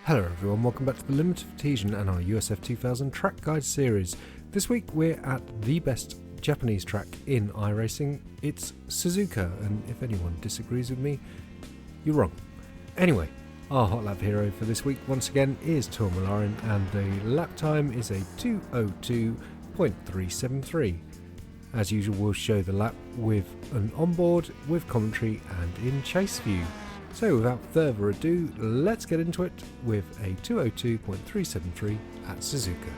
Hello everyone, welcome back to the Limited Adhesion and our USF2000 track guide series. This week we're at the best Japanese track in iRacing. It's Suzuka, and if anyone disagrees with me, you're wrong. Anyway, our hot lap hero for this week once again is Tor Malarin, and the lap time is a 2:02.373. As usual, we'll show the lap with an onboard, with commentary and in chase view. So without further ado, let's get into it with a 2:02.373 at Suzuka.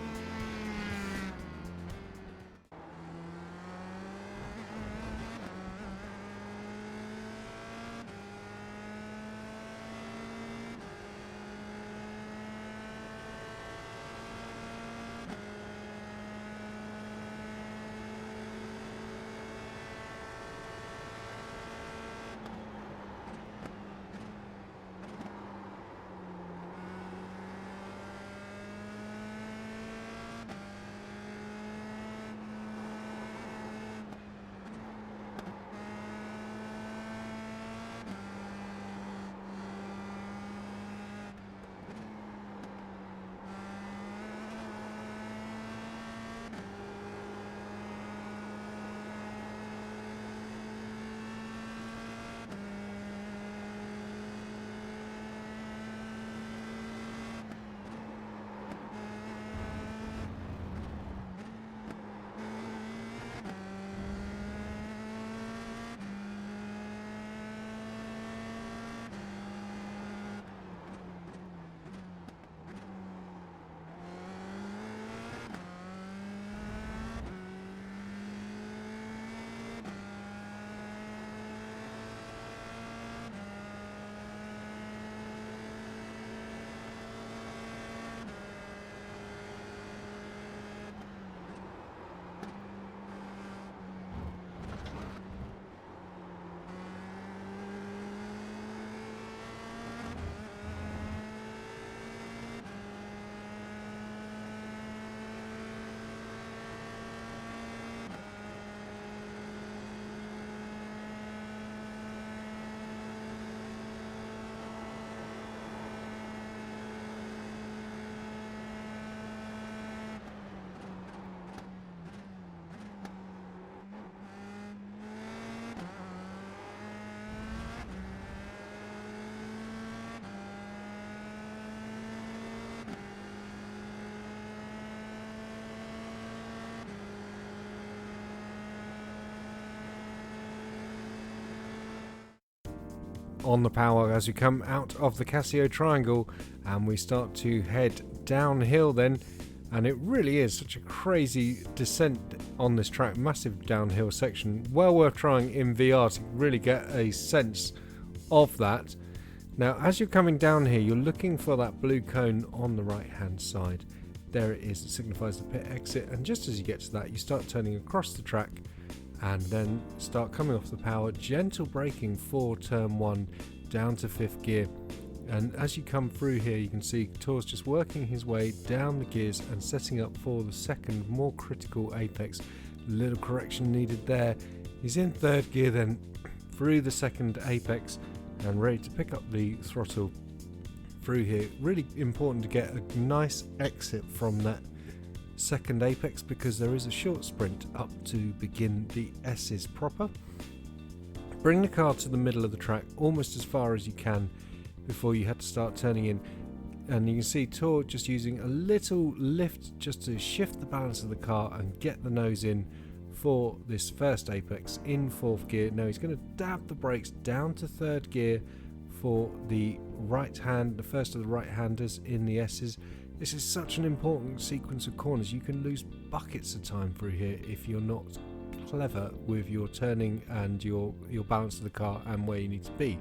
On the power as we come out of the Casio triangle and we start to head downhill then, and it really is such a crazy descent on this track, massive downhill section, well worth trying in VR to really get a sense of that. Now as you're coming down here, you're looking for that blue cone on the right hand side. There it is, it signifies the pit exit, and just as you get to that you start turning across the track and then start coming off the power, gentle braking for turn 1 down to 5th gear. And as you come through here you can see Tor's just working his way down the gears and setting up for the second more critical apex. Little correction needed there. He's in 3rd gear then through the second apex and ready to pick up the throttle through here. Really important to get a nice exit from that second apex because there is a short sprint up to begin the S's proper. Bring the car to the middle of the track almost as far as you can before you have to start turning in, and you can see Tor just using a little lift just to shift the balance of the car and get the nose in for this first apex in 4th gear. Now he's going to dab the brakes down to 3rd gear for the right hand, the first of the right handers in the S's. This is such an important sequence of corners. You can lose buckets of time through here if you're not clever with your turning and your balance of the car and where you need to be.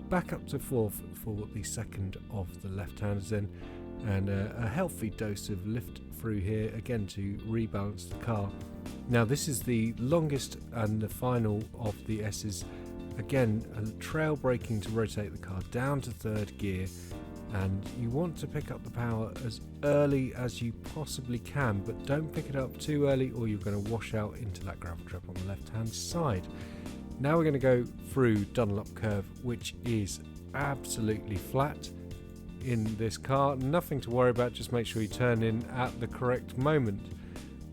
Back up to 4th for the second of the left-handers then, and a healthy dose of lift through here again to rebalance the car. Now this is the longest and the final of the S's. Again, a trail braking to rotate the car down to 3rd gear, and you want to pick up the power as early as you possibly can, but don't pick it up too early or you're going to wash out into that gravel trap on the left hand side. Now we're going to go through Dunlop Curve, which is absolutely flat. in this car. Nothing to worry about, just make sure you turn in at the correct moment.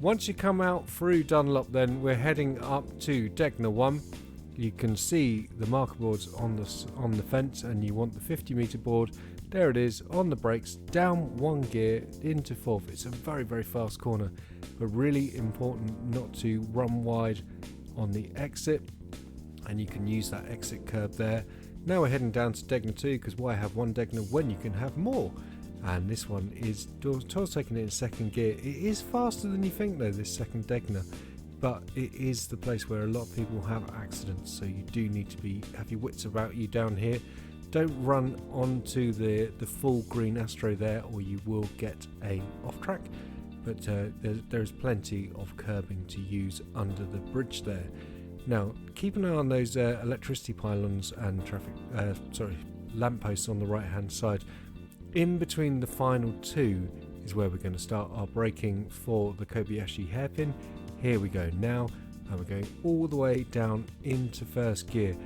Once you come out through Dunlop, then we're heading up to Degner 1. You can see the marker boards on the fence, and you want the 50-meter board. There it is on the brakes, down 1 gear into 4th. It's a very, very fast corner, but really important not to run wide on the exit, and you can use that exit curb there. Now we're heading down to Degner 2, because why have one Degner when you can have more? And this one is Tor's taking it in 2nd gear. It is faster than you think though, this 2nd Degner, but it is the place where a lot of people have accidents, so you do need to have your wits about you down here. Don't run onto the full green Astro there, or you will get a off track, but there's plenty of curbing to use under the bridge there. Now keep an eye on those electricity pylons and lampposts on the right hand side. In between the final 2 is where we're going to start our braking for the Kobayashi hairpin. Here we go now, and we're going all the way down into 1st gear.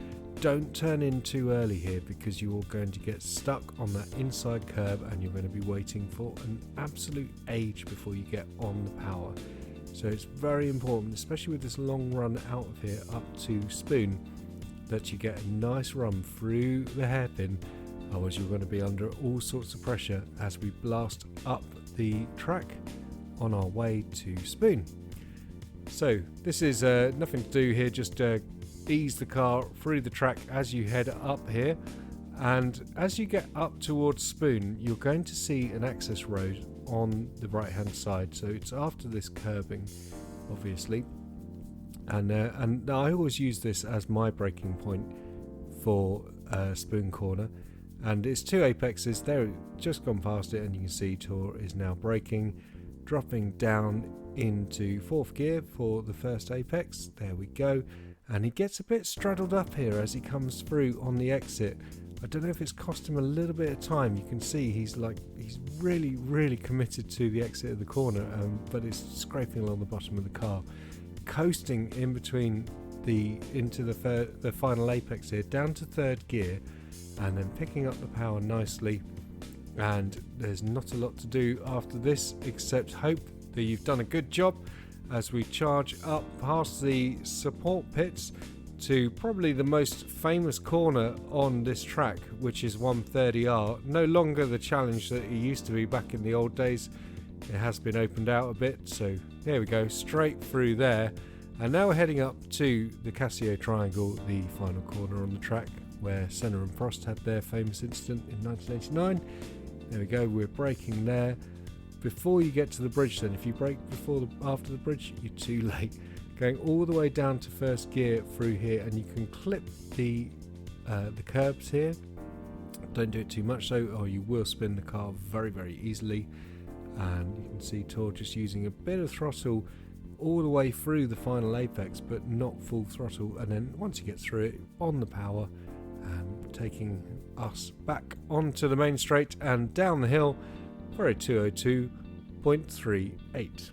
Don't turn in too early here, because you're going to get stuck on that inside curb, and you're going to be waiting for an absolute age before you get on the power. So it's very important, especially with this long run out of here up to Spoon, that you get a nice run through the hairpin, otherwise you're going to be under all sorts of pressure as we blast up the track on our way to Spoon. So this is nothing to do here, just ease the car through the track as you head up here, and as you get up towards Spoon, you're going to see an access road on the right hand side, so it's after this curbing obviously, and I always use this as my braking point for Spoon corner, and it's 2 apexes. They're just gone past it, and you can see Tor is now braking, dropping down into 4th gear for the first apex. There we go, and he gets a bit straddled up here as he comes through on the exit. I don't know if it's cost him a little bit of time. You can see he's really committed to the exit of the corner, but it's scraping along the bottom of the car, coasting in between into the final apex here, down to 3rd gear, and then picking up the power nicely. And there's not a lot to do after this except hope that you've done a good job as we charge up past the support pits to probably the most famous corner on this track, which is 130R. No longer the challenge that it used to be back in the old days. It has been opened out a bit, so there we go, straight through there. And now we're heading up to the Casio Triangle, the final corner on the track where Senna and Prost had their famous incident in 1989. There we go, we're braking there. Before you get to the bridge then, if you brake after the bridge, you're too late. Going all the way down to 1st gear through here, and you can clip the curbs here. Don't do it too much though, or you will spin the car very, very easily. And you can see Tor just using a bit of throttle all the way through the final apex, but not full throttle. And then once you get through it, on the power, and taking us back onto the main straight and down the hill for a 202.38.